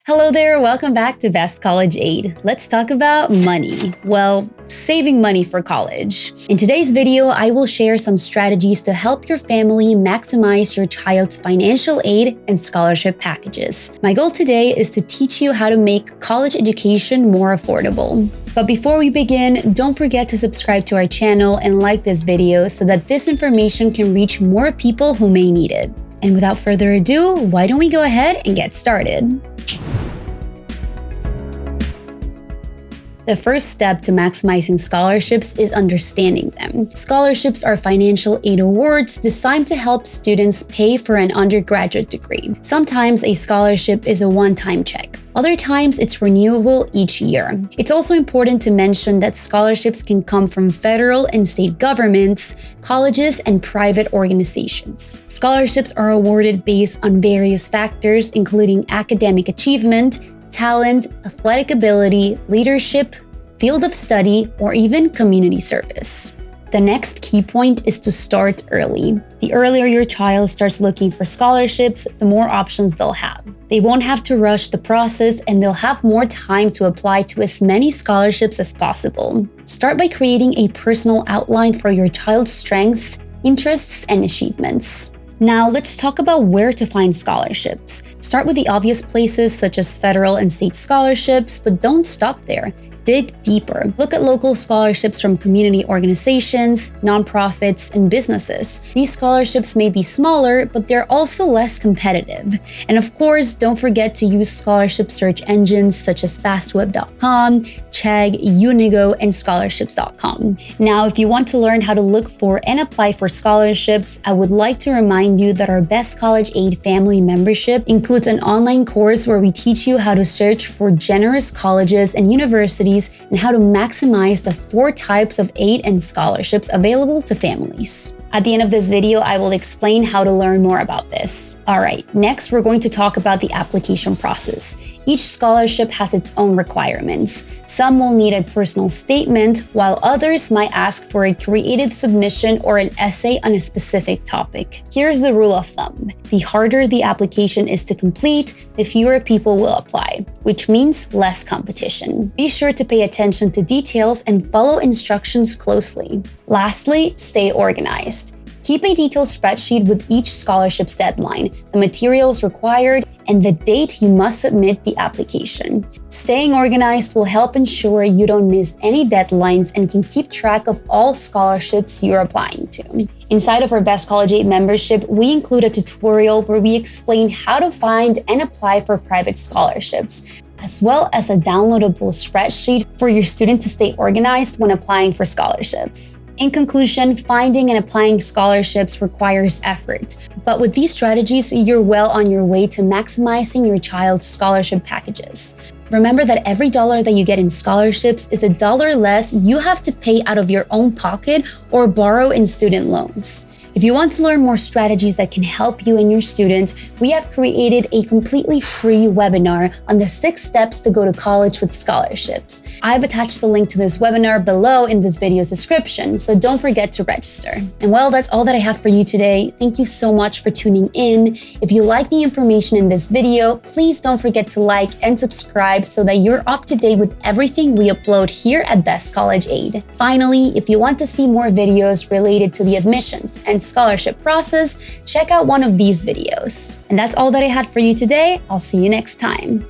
Hello there, welcome back to Best College Aid. Let's talk about money. Well, saving money for college. In today's video, I will share some strategies to help your family maximize your child's financial aid and scholarship packages. My goal today is to teach you how to make college education more affordable. But before we begin, don't forget to subscribe to our channel and like this video so that this information can reach more people who may need it. And without further ado, why don't we go ahead and get started? The first step to maximizing scholarships is understanding them. Scholarships are financial aid awards designed to help students pay for an undergraduate degree. Sometimes a scholarship is a one-time check. Other times, it's renewable each year. It's also important to mention that scholarships can come from federal and state governments, colleges, and private organizations. Scholarships are awarded based on various factors, including academic achievement, talent, athletic ability, leadership, field of study, or even community service. The next key point is to start early. The earlier your child starts looking for scholarships, the more options they'll have. They won't have to rush the process and they'll have more time to apply to as many scholarships as possible. Start by creating a personal outline for your child's strengths, interests, and achievements. Now, let's talk about where to find scholarships. Start with the obvious places such as federal and state scholarships, but don't stop there. Dig deeper. Look at local scholarships from community organizations, nonprofits, and businesses. These scholarships may be smaller, but they're also less competitive. And of course, don't forget to use scholarship search engines such as fastweb.com, Chegg, Unigo, and scholarships.com. Now, if you want to learn how to look for and apply for scholarships, I would like to remind you that our Best College Aid family membership includes an online course where we teach you how to search for generous colleges and universities and how to maximize the 4 types of aid and scholarships available to families. At the end of this video, I will explain how to learn more about this. All right, next we're going to talk about the application process. Each scholarship has its own requirements. Some will need a personal statement, while others might ask for a creative submission or an essay on a specific topic. Here's the rule of thumb. The harder the application is to complete, the fewer people will apply, which means less competition. Be sure to pay attention to details and follow instructions closely. Lastly, stay organized. Keep a detailed spreadsheet with each scholarship's deadline, the materials required, and the date you must submit the application. Staying organized will help ensure you don't miss any deadlines and can keep track of all scholarships you're applying to. Inside of our Best College Aid membership, we include a tutorial where we explain how to find and apply for private scholarships, as well as a downloadable spreadsheet for your student to stay organized when applying for scholarships. In conclusion, finding and applying scholarships requires effort, but with these strategies, you're well on your way to maximizing your child's scholarship packages. Remember that every dollar that you get in scholarships is $1 less you have to pay out of your own pocket or borrow in student loans. If you want to learn more strategies that can help you and your student, we have created a completely free webinar on the 6 steps to go to college with scholarships. I've attached the link to this webinar below in this video's description, so don't forget to register. And well, that's all that I have for you today. Thank you so much for tuning in. If you like the information in this video, please don't forget to like and subscribe so that you're up to date with everything we upload here at Best College Aid. Finally, if you want to see more videos related to the admissions and scholarship process, check out one of these videos. And that's all that I had for you today. I'll see you next time.